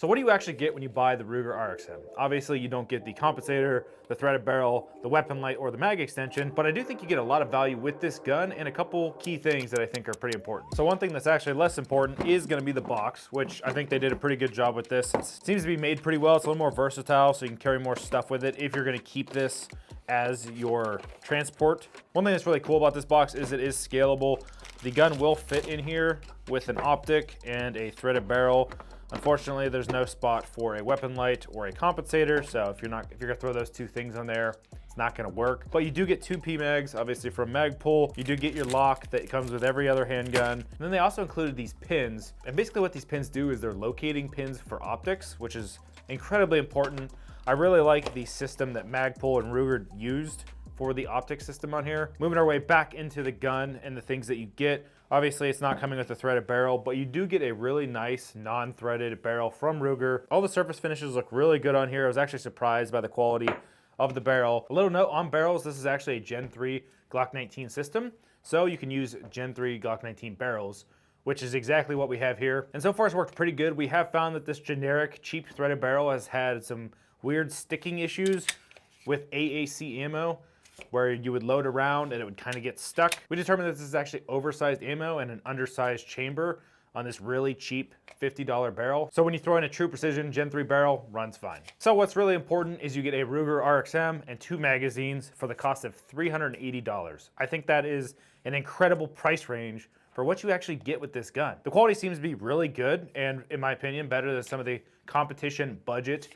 So what do you actually get when you buy the Ruger RXM? Obviously, you don't get the compensator, the threaded barrel, the weapon light, or the mag extension, but I do think you get a lot of value with this gun and a couple key things that I think are pretty important. So one thing that's actually less important is gonna be the box, which I think they did a pretty good job with this. It seems to be made pretty well. It's a little more versatile, so you can carry more stuff with it if you're gonna keep this as your transport. One thing that's really cool about this box is it is scalable. The gun will fit in here with an optic and a threaded barrel. Unfortunately, there's no spot for a weapon light or a compensator, so if you're gonna throw those two things on there, it's not gonna work. But you do get two PMags, obviously from Magpul. You do get your lock that comes with every other handgun. And then they also included these pins. And basically what these pins do is they're locating pins for optics, which is incredibly important. I really like the system that Magpul and Ruger used for the optic system on here. Moving our way back into the gun and the things that you get. Obviously, it's not coming with a threaded barrel, but you do get a really nice non-threaded barrel from Ruger. All the surface finishes look really good on here. I was actually surprised by the quality of the barrel. A little note on barrels, this is actually a Gen 3 Glock 19 system, so you can use Gen 3 Glock 19 barrels, which is exactly what we have here. And so far it's worked pretty good. We have found that this generic cheap threaded barrel has had some weird sticking issues with AAC ammo, where you would load around and it would kind of get stuck. We determined that this is actually oversized ammo and an undersized chamber on this really cheap $50 barrel. So when you throw in a true precision Gen 3 barrel, runs fine. So what's really important is you get a Ruger RXM and two magazines for the cost of $380. I think that is an incredible price range for what you actually get with this gun. The quality seems to be really good and, in my opinion, better than some of the competition budget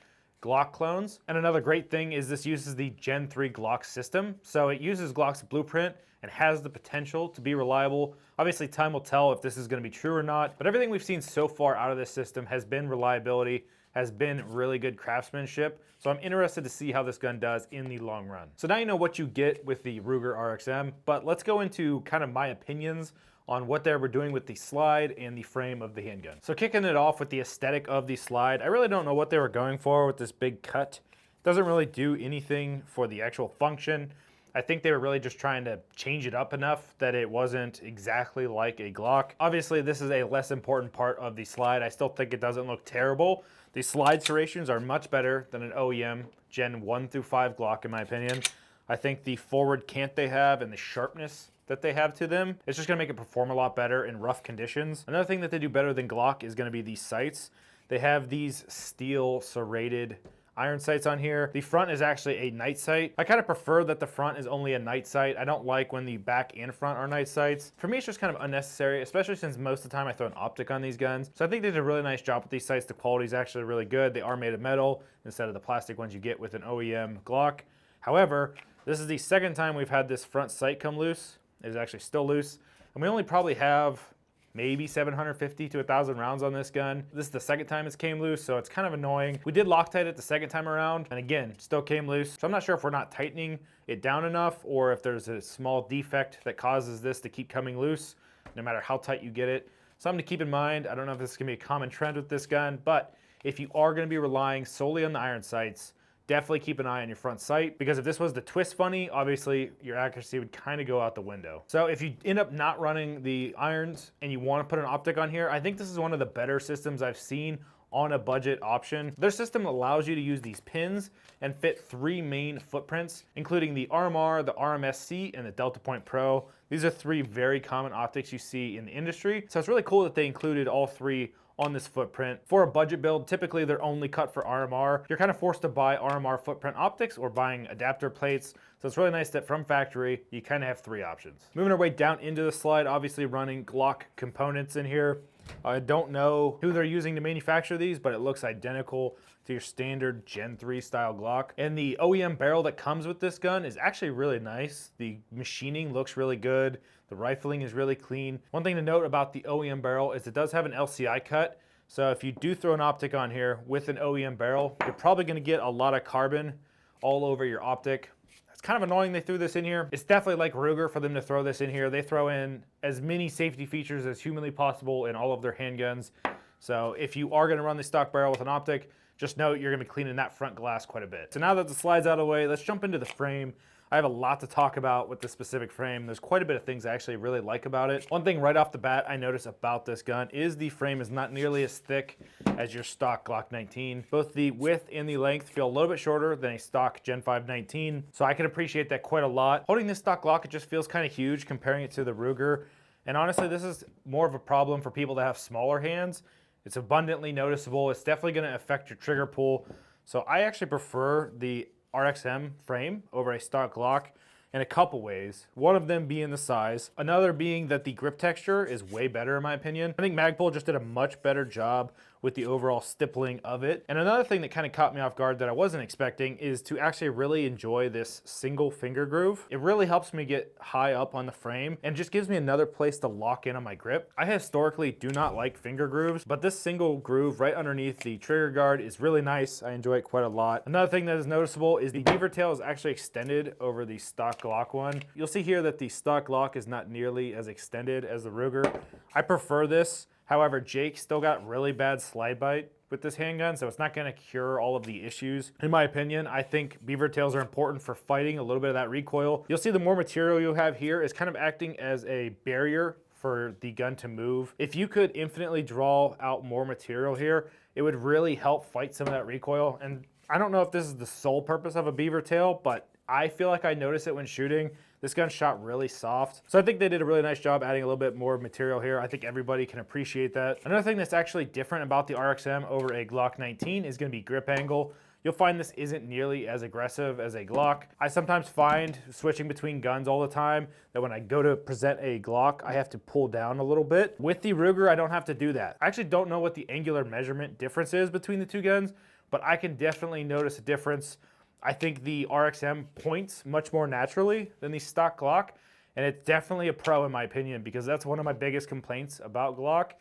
Glock clones. And another great thing is this uses the Gen 3 Glock system. So it uses Glock's blueprint and has the potential to be reliable. Obviously, time will tell if this is gonna be true or not, but everything we've seen so far out of this system has been reliability, has been really good craftsmanship. So I'm interested to see how this gun does in the long run. So now you know what you get with the Ruger RXM, but let's go into kind of my opinions on what they were doing with the slide and the frame of the handgun. So kicking it off with the aesthetic of the slide, I really don't know what they were going for with this big cut. It doesn't really do anything for the actual function. I think they were really just trying to change it up enough that it wasn't exactly like a Glock. Obviously, this is a less important part of the slide. I still think it doesn't look terrible. The slide serrations are much better than an OEM Gen 1 through 5 Glock, in my opinion. I think the forward cant they have and the sharpness that they have to them, it's just gonna make it perform a lot better in rough conditions. Another thing that they do better than Glock is gonna be these sights. They have these steel serrated iron sights on here. The front is actually a night sight. I kind of prefer that the front is only a night sight. I don't like when the back and front are night sights. For me, it's just kind of unnecessary, especially since most of the time I throw an optic on these guns. So I think they did a really nice job with these sights. The quality is actually really good. They are made of metal instead of the plastic ones you get with an OEM Glock. However, this is the second time we've had this front sight come loose. It is actually still loose. And we only probably have maybe 750 to 1,000 rounds on this gun. This is the second time it's came loose, so it's kind of annoying. We did Loctite it the second time around, and again, still came loose. So I'm not sure if we're not tightening it down enough or if there's a small defect that causes this to keep coming loose, no matter how tight you get it. Something to keep in mind. I don't know if this is gonna be a common trend with this gun, but if you are gonna be relying solely on the iron sights, definitely keep an eye on your front sight, because if this was the twist funny, obviously your accuracy would kind of go out the window. So if you end up not running the irons and you want to put an optic on here, I think this is one of the better systems I've seen on a budget option. Their system allows you to use these pins and fit 3 main footprints, including the RMR, the RMSC, and the Delta Point Pro. These are 3 very common optics you see in the industry. So it's really cool that they included all 3 on this footprint. For a budget build, typically they're only cut for RMR. You're kind of forced to buy RMR footprint optics or buying adapter plates. So it's really nice that from factory, you kind of have 3 options. Moving our way down into the slide, obviously running Glock components in here. I don't know who they're using to manufacture these, but it looks identical to your standard Gen 3 style Glock. And the OEM barrel that comes with this gun is actually really nice. The machining looks really good. The rifling is really clean. One thing to note about the OEM barrel is it does have an LCI cut. So if you do throw an optic on here with an OEM barrel, you're probably gonna get a lot of carbon all over your optic. It's kind of annoying they threw this in here. It's definitely like Ruger for them to throw this in here. They throw in as many safety features as humanly possible in all of their handguns. So if you are gonna run the stock barrel with an optic, just note you're gonna be cleaning that front glass quite a bit. So now that the slide's out of the way, let's jump into the frame. I have a lot to talk about with this specific frame. There's quite a bit of things I actually really like about it. One thing right off the bat I notice about this gun is the frame is not nearly as thick as your stock Glock 19. Both the width and the length feel a little bit shorter than a stock Gen 5 19, so I can appreciate that quite a lot. Holding this stock Glock, it just feels kind of huge comparing it to the Ruger. And honestly, this is more of a problem for people that have smaller hands. It's abundantly noticeable. It's definitely going to affect your trigger pull. So I actually prefer the RXM frame over a stock Glock in a couple ways. One of them being the size, another being that the grip texture is way better in my opinion. I think Magpul just did a much better job with the overall stippling of it. And another thing that kind of caught me off guard that I wasn't expecting is to actually really enjoy this single finger groove. It really helps me get high up on the frame and just gives me another place to lock in on my grip. I historically do not like finger grooves, but this single groove right underneath the trigger guard is really nice. I enjoy it quite a lot. Another thing that is noticeable is the beaver tail is actually extended over the stock Glock one. You'll see here that the stock Glock is not nearly as extended as the Ruger. I prefer this. However, Jake still got really bad slide bite with this handgun, so it's not going to cure all of the issues. In my opinion, I think beaver tails are important for fighting a little bit of that recoil. You'll see the more material you have here is kind of acting as a barrier for the gun to move. If you could infinitely draw out more material here, it would really help fight some of that recoil. And I don't know if this is the sole purpose of a beaver tail, but I feel like I notice it when shooting. This gun shot really soft. So I think they did a really nice job adding a little bit more material here. I think everybody can appreciate that. Another thing that's actually different about the RXM over a Glock 19 is gonna be grip angle. You'll find this isn't nearly as aggressive as a Glock. I sometimes find switching between guns all the time that when I go to present a Glock, I have to pull down a little bit. With the Ruger, I don't have to do that. I actually don't know what the angular measurement difference is between the two guns, but I can definitely notice a difference. I think the RXM points much more naturally than the stock Glock, and it's definitely a pro in my opinion because that's one of my biggest complaints about Glock.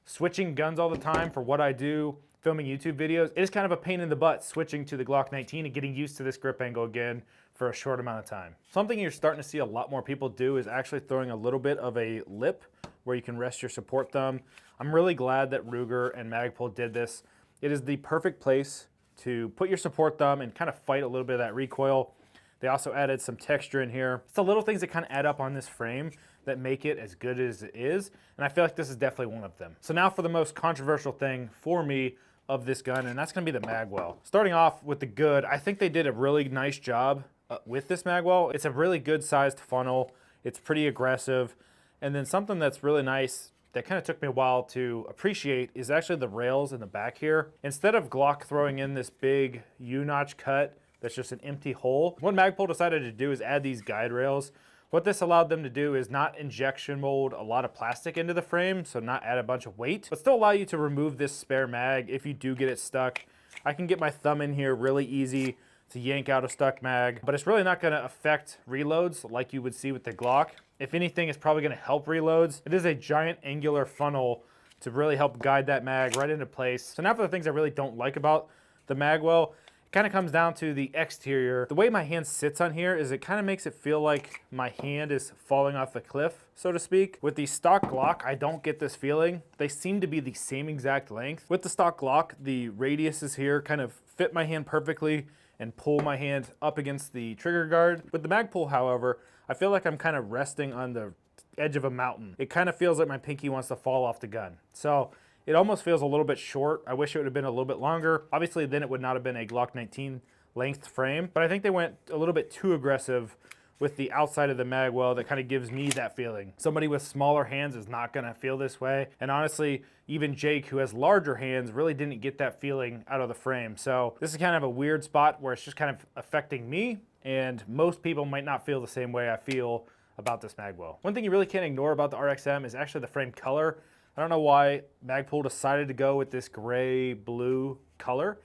Switching guns all the time for what I do, filming YouTube videos, it is kind of a pain in the butt switching to the Glock 19 and getting used to this grip angle again for a short amount of time. Something you're starting to see a lot more people do is actually throwing a little bit of a lip where you can rest your support thumb. I'm really glad that Ruger and Magpul did this. It is the perfect place to put your support thumb and kind of fight a little bit of that recoil. They also added some texture in here. It's the little things that kind of add up on this frame that make it as good as it is, and I feel like this is definitely one of them. So now for the most controversial thing for me of this gun, and that's gonna be the magwell. Starting off with the good, I think they did a really nice job with this magwell. It's a really good sized funnel. It's pretty aggressive. And then something that's really nice that kind of took me a while to appreciate is actually the rails in the back here. Instead of Glock throwing in this big U-notch cut that's just an empty hole, what Magpul decided to do is add these guide rails. What this allowed them to do is not injection mold a lot of plastic into the frame, so not add a bunch of weight, but still allow you to remove this spare mag if you do get it stuck. I can get my thumb in here really easy to yank out a stuck mag, but it's really not gonna affect reloads like you would see with the Glock. If anything, it's probably gonna help reloads. It is a giant angular funnel to really help guide that mag right into place. So now for the things I really don't like about the magwell, it kind of comes down to the exterior. The way my hand sits on here is it kind of makes it feel like my hand is falling off a cliff, so to speak. With the stock Glock, I don't get this feeling. They seem to be the same exact length. With the stock Glock, the radiuses here kind of fit my hand perfectly and pull my hand up against the trigger guard. With the Magpul, however, I feel like I'm kind of resting on the edge of a mountain. It kind of feels like my pinky wants to fall off the gun. So it almost feels a little bit short. I wish it would have been a little bit longer. Obviously, then it would not have been a Glock 19 length frame, but I think they went a little bit too aggressive with the outside of the magwell. That kind of gives me that feeling. Somebody with smaller hands is not gonna feel this way. And honestly, even Jake, who has larger hands, really didn't get that feeling out of the frame. So this is kind of a weird spot where it's just kind of affecting me, and most people might not feel the same way I feel about this magwell. One thing you really can't ignore about the RXM is actually the frame color. I don't know why Magpul decided to go with this gray blue color.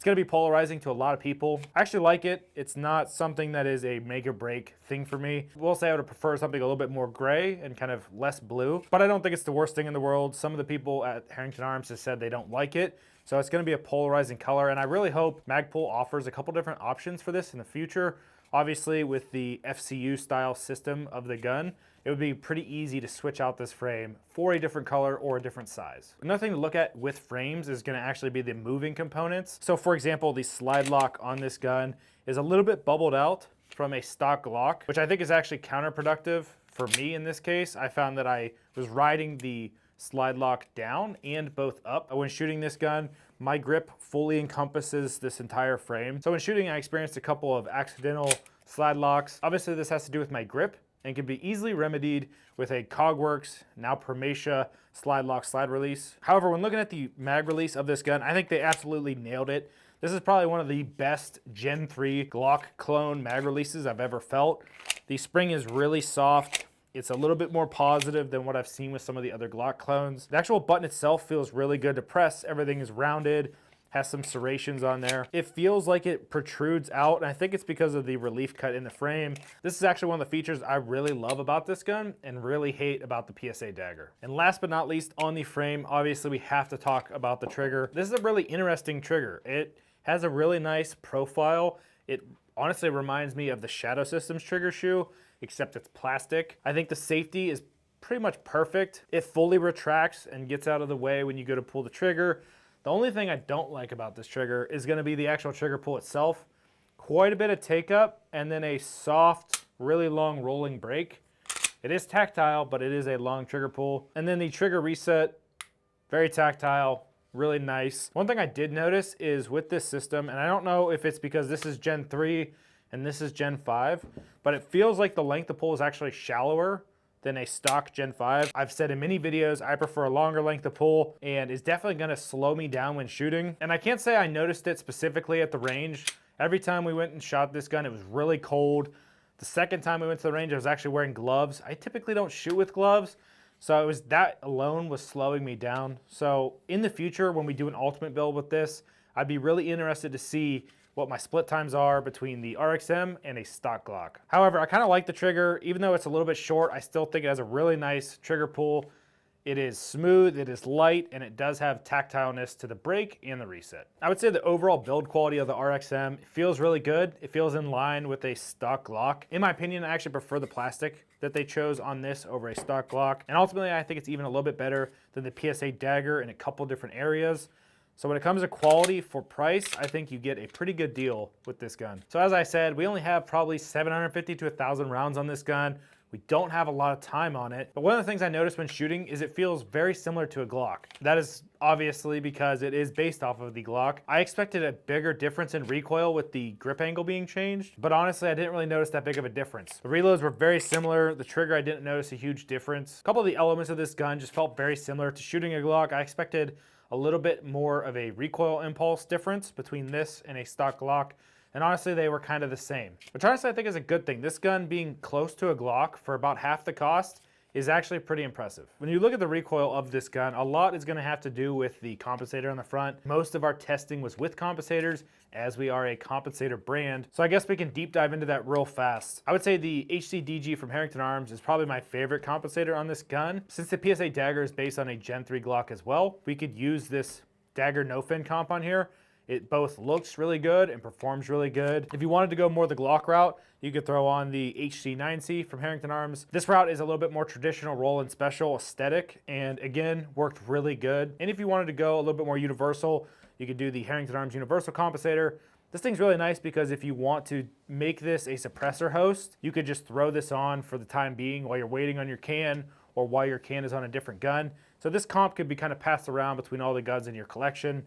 It's gonna be polarizing to a lot of people. I actually like it. It's not something that is a make or break thing for me. I will say I would prefer something a little bit more gray and kind of less blue, but I don't think it's the worst thing in the world. Some of the people at Herrington Arms have said they don't like it. So it's gonna be a polarizing color, and I really hope Magpul offers a couple different options for this in the future. Obviously, with the FCU style system of the gun, it would be pretty easy to switch out this frame for a different color or a different size. Another thing to look at with frames is gonna actually be the moving components. So for example, the slide lock on this gun is a little bit bubbled out from a stock Glock, which I think is actually counterproductive for me in this case. I found that I was riding the slide lock down and both up. When shooting this gun, my grip fully encompasses this entire frame. So when shooting, I experienced a couple of accidental slide locks. Obviously, this has to do with my grip and can be easily remedied with a Cogworks, now Permatia slide lock slide release. However, when looking at the mag release of this gun, I think they absolutely nailed it. This is probably one of the best Gen 3 Glock clone mag releases I've ever felt. The spring is really soft. It's a little bit more positive than what I've seen with some of the other Glock clones. The actual button itself feels really good to press. Everything is rounded, has some serrations on there. It feels like it protrudes out, and I think it's because of the relief cut in the frame. This is actually one of the features I really love about this gun and really hate about the PSA Dagger. And last but not least, on the frame, obviously we have to talk about the trigger. This is a really interesting trigger. It has a really nice profile. It honestly reminds me of the Shadow Systems trigger shoe, except it's plastic. I think the safety is pretty much perfect. It fully retracts and gets out of the way when you go to pull the trigger. The only thing I don't like about this trigger is gonna be the actual trigger pull itself. Quite a bit of take up and then a soft, really long rolling break. It is tactile, but it is a long trigger pull. And then the trigger reset, very tactile, really nice. One thing I did notice is with this system, and I don't know if it's because this is Gen 3 and this is Gen 5, but it feels like the length of pull is actually shallower than a stock Gen 5. I've said in many videos, I prefer a longer length of pull and it's definitely gonna slow me down when shooting. And I can't say I noticed it specifically at the range. Every time we went and shot this gun, it was really cold. The second time we went to the range, I was actually wearing gloves. I typically don't shoot with gloves, so it was that alone was slowing me down. So in the future, when we do an ultimate build with this, I'd be really interested to see what my split times are between the RXM and a stock Glock. However, I kind of like the trigger. Even though it's a little bit short, I still think it has a really nice trigger pull. It is smooth, it is light, and it does have tactileness to the break and the reset. I would say the overall build quality of the RXM feels really good. It feels in line with a stock Glock. In my opinion, I actually prefer the plastic that they chose on this over a stock Glock. And ultimately, I think it's even a little bit better than the PSA Dagger in a couple different areas. So when it comes to quality for price, I think you get a pretty good deal with this gun. So as I said, we only have probably 750 to 1,000 rounds on this gun. We don't have a lot of time on it. But one of the things I noticed when shooting is it feels very similar to a Glock. That is obviously because it is based off of the Glock. I expected a bigger difference in recoil with the grip angle being changed, but honestly, I didn't really notice that big of a difference. The reloads were very similar. The trigger, I didn't notice a huge difference. A couple of the elements of this gun just felt very similar to shooting a Glock. I expected a little bit more of a recoil impulse difference between this and a stock Glock. And honestly, they were kind of the same. Which honestly, I think is a good thing. This gun being close to a Glock for about half the cost is actually pretty impressive. When you look at the recoil of this gun, a lot is gonna have to do with the compensator on the front. Most of our testing was with compensators, as we are a compensator brand. So I guess we can deep dive into that real fast. I would say the HCDG from Herrington Arms is probably my favorite compensator on this gun. Since the PSA Dagger is based on a Gen 3 Glock as well, we could use this Dagger no fin comp on here. It both looks really good and performs really good. If you wanted to go more the Glock route, you could throw on the HC9C from Herrington Arms. This route is a little bit more traditional roll and special aesthetic, and again, worked really good. And if you wanted to go a little bit more universal, you could do the Herrington Arms Universal Compensator. This thing's really nice because if you want to make this a suppressor host, you could just throw this on for the time being while you're waiting on your can or while your can is on a different gun. So this comp could be kind of passed around between all the guns in your collection.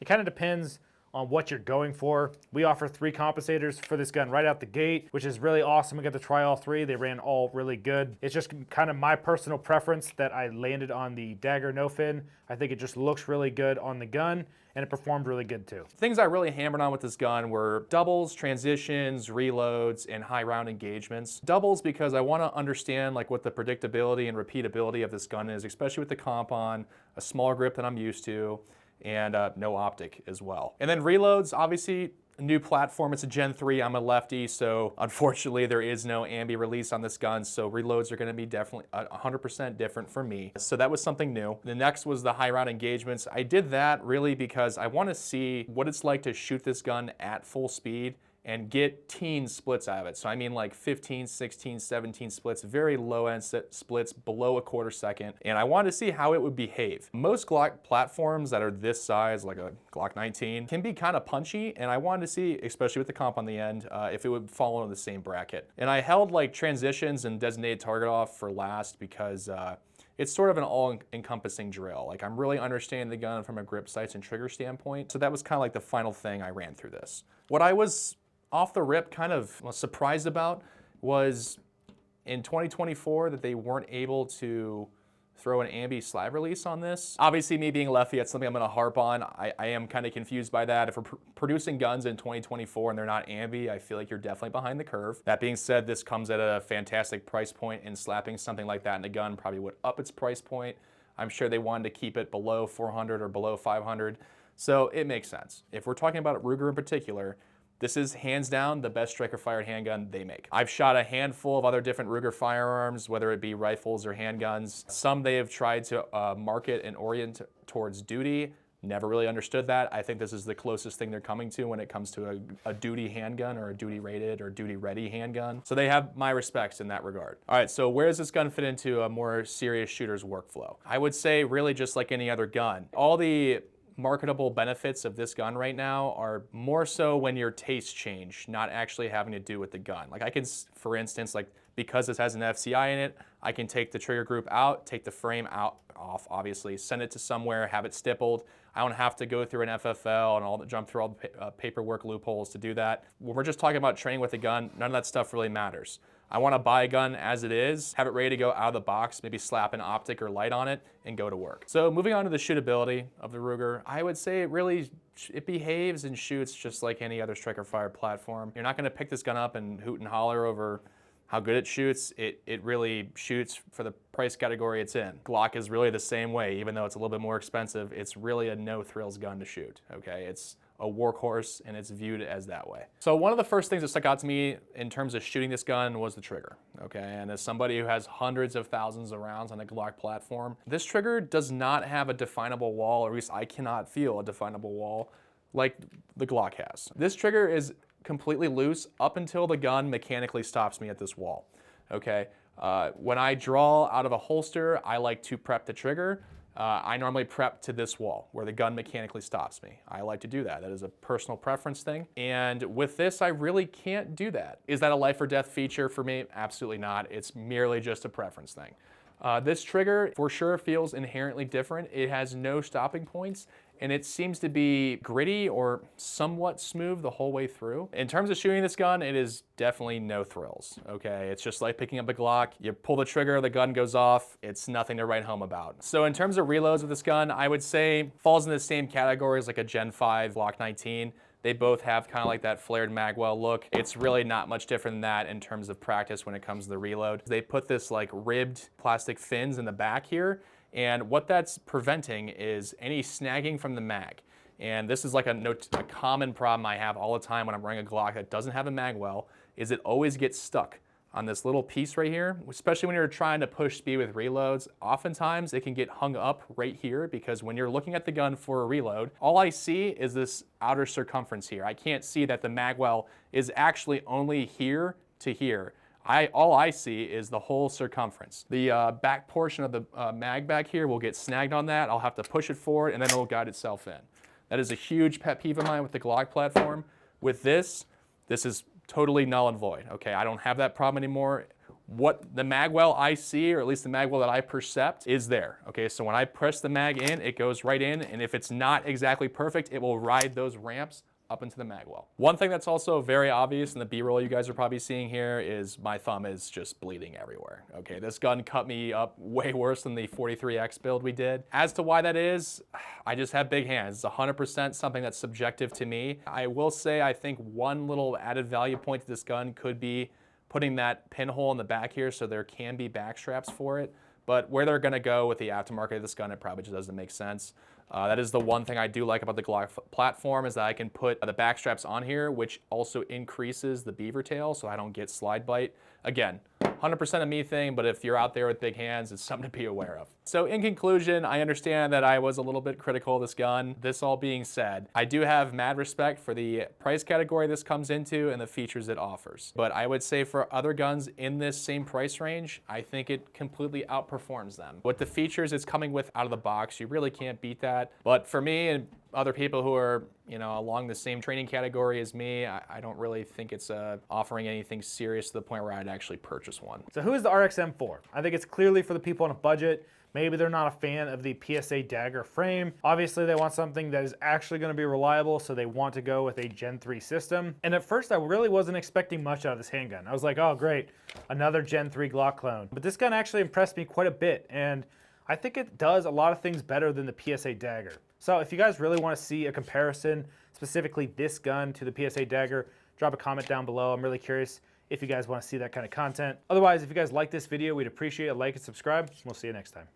It kind of depends on what you're going for. We offer 3 compensators for this gun right out the gate, which is really awesome. We got to try all 3. They ran all really good. It's just kind of my personal preference that I landed on the Dagger no fin. I think it just looks really good on the gun and it performed really good too. Things I really hammered on with this gun were doubles, transitions, reloads, and high round engagements. Doubles because I want to understand like what the predictability and repeatability of this gun is, especially with the comp on, a small grip that I'm used to, and no optic as well. And then reloads, obviously, a new platform. It's a Gen 3. I'm a lefty, so unfortunately there is no ambi release on this gun, so reloads are going to be definitely 100% different for me. So that was something new. The next was the high round engagements. I did that really because I want to see what it's like to shoot this gun at full speed and get teen splits out of it. So I mean like 15, 16, 17 splits, very low end splits below a quarter second. And I wanted to see how it would behave. Most Glock platforms that are this size, like a Glock 19, can be kind of punchy. And I wanted to see, especially with the comp on the end, if it would fall into the same bracket. And I held like transitions and designated target off for last because it's sort of an all-encompassing drill. Like I'm really understanding the gun from a grip, sights, and trigger standpoint. So that was kind of like the final thing I ran through this. What I was off the rip kind of surprised about was in 2024 that they weren't able to throw an ambi slab release on this. Obviously, me being lefty, that's something I'm gonna harp on. I am kind of confused by that. If we're producing guns in 2024 and they're not ambi, I feel like you're definitely behind the curve. That being said, this comes at a fantastic price point, and slapping something like that in a gun probably would up its price point. I'm sure they wanted to keep it below 400 or below 500, so it makes sense. If we're talking about Ruger in particular, this is hands down the best striker-fired handgun they make. I've shot a handful of other different Ruger firearms, whether it be rifles or handguns. Some they have tried to market and orient towards duty. Never really understood that. I think this is the closest thing they're coming to when it comes to a duty handgun or a duty-rated or duty-ready handgun. So they have my respects in that regard. All right, so where does this gun fit into a more serious shooter's workflow? I would say really just like any other gun. All the marketable benefits of this gun right now are more so when your tastes change, not actually having to do with the gun. Like I can, for instance, like because this has an FCI in it, I can take the trigger group out, take the frame off, obviously, send it to somewhere, have it stippled. I don't have to go through an FFL and jump through all the paperwork loopholes to do that. When we're just talking about training with a gun, none of that stuff really matters. I want to buy a gun as it is, have it ready to go out of the box, maybe slap an optic or light on it, and go to work. So moving on to the shootability of the Ruger, I would say it behaves and shoots just like any other striker-fired platform. You're not going to pick this gun up and hoot and holler over how good it shoots. It really shoots for the price category it's in. Glock is really the same way, even though it's a little bit more expensive. It's really a no-thrills gun to shoot, okay? It's a workhorse, and it's viewed as that way. So one of the first things that stuck out to me in terms of shooting this gun was the trigger, okay? And as somebody who has hundreds of thousands of rounds on a Glock platform, this trigger does not have a definable wall, or at least I cannot feel a definable wall like the Glock has. This trigger is completely loose up until the gun mechanically stops me at this wall, okay? When I draw out of a holster, I like to prep the trigger. I normally prep to this wall where the gun mechanically stops me. I like to do that. That is a personal preference thing. And with this, I really can't do that. Is that a life or death feature for me? Absolutely not. It's merely just a preference thing. This trigger for sure feels inherently different. It has no stopping points, and it seems to be gritty or somewhat smooth the whole way through. In terms of shooting this gun, it is definitely no thrills, okay? It's just like picking up a Glock. You pull the trigger, the gun goes off. It's nothing to write home about. So in terms of reloads with this gun, I would say falls in the same category as like a Gen 5 Glock 19. They both have kind of like that flared magwell look. It's really not much different than that in terms of practice when it comes to the reload. They put this like ribbed plastic fins in the back here, and what that's preventing is any snagging from the mag. And this is like a common problem I have all the time when I'm running a Glock that doesn't have a magwell, is it always gets stuck on this little piece right here, especially when you're trying to push speed with reloads. Oftentimes it can get hung up right here because when you're looking at the gun for a reload, all I see is this outer circumference here. I can't see that the magwell is actually only here to here. All I see is the whole circumference. The back portion of the mag back here will get snagged on that. I'll have to push it forward and then it'll guide itself in. That is a huge pet peeve of mine with the Glock platform. With this is totally null and void, okay? I don't have that problem anymore. What the magwell I see, or at least the magwell that I percept, is there, okay? So when I press the mag in, it goes right in, and if it's not exactly perfect, it will ride those ramps up into the magwell. One thing that's also very obvious in the B-roll you guys are probably seeing here is my thumb is just bleeding everywhere. Okay, this gun cut me up way worse than the 43X build we did. As to why that is, I just have big hands. It's 100% something that's subjective to me. I will say I think one little added value point to this gun could be putting that pinhole in the back here so there can be back straps for it. But where they're gonna go with the aftermarket of this gun, it probably just doesn't make sense. That is the one thing I do like about the Glock platform is that I can put the back straps on here, which also increases the beaver tail so I don't get slide bite. Again, 100% a me thing, but if you're out there with big hands, it's something to be aware of. So in conclusion, I understand that I was a little bit critical of this gun. This all being said, I do have mad respect for the price category this comes into and the features it offers. But I would say for other guns in this same price range, I think it completely outperforms them. With the features it's coming with out of the box, you really can't beat that. But for me and other people who are, along the same training category as me, I don't really think it's offering anything serious to the point where I'd actually purchase one. So who is the RXM for? I think it's clearly for the people on a budget. Maybe they're not a fan of the PSA dagger frame. Obviously, they want something that is actually going to be reliable, so they want to go with a Gen 3 system. And at first, I really wasn't expecting much out of this handgun. I was like, oh, great, another Gen 3 Glock clone. But this gun actually impressed me quite a bit, and I think it does a lot of things better than the PSA dagger. So if you guys really want to see a comparison, specifically this gun to the PSA dagger, drop a comment down below. I'm really curious if you guys want to see that kind of content. Otherwise, if you guys like this video, we'd appreciate a like and subscribe. We'll see you next time.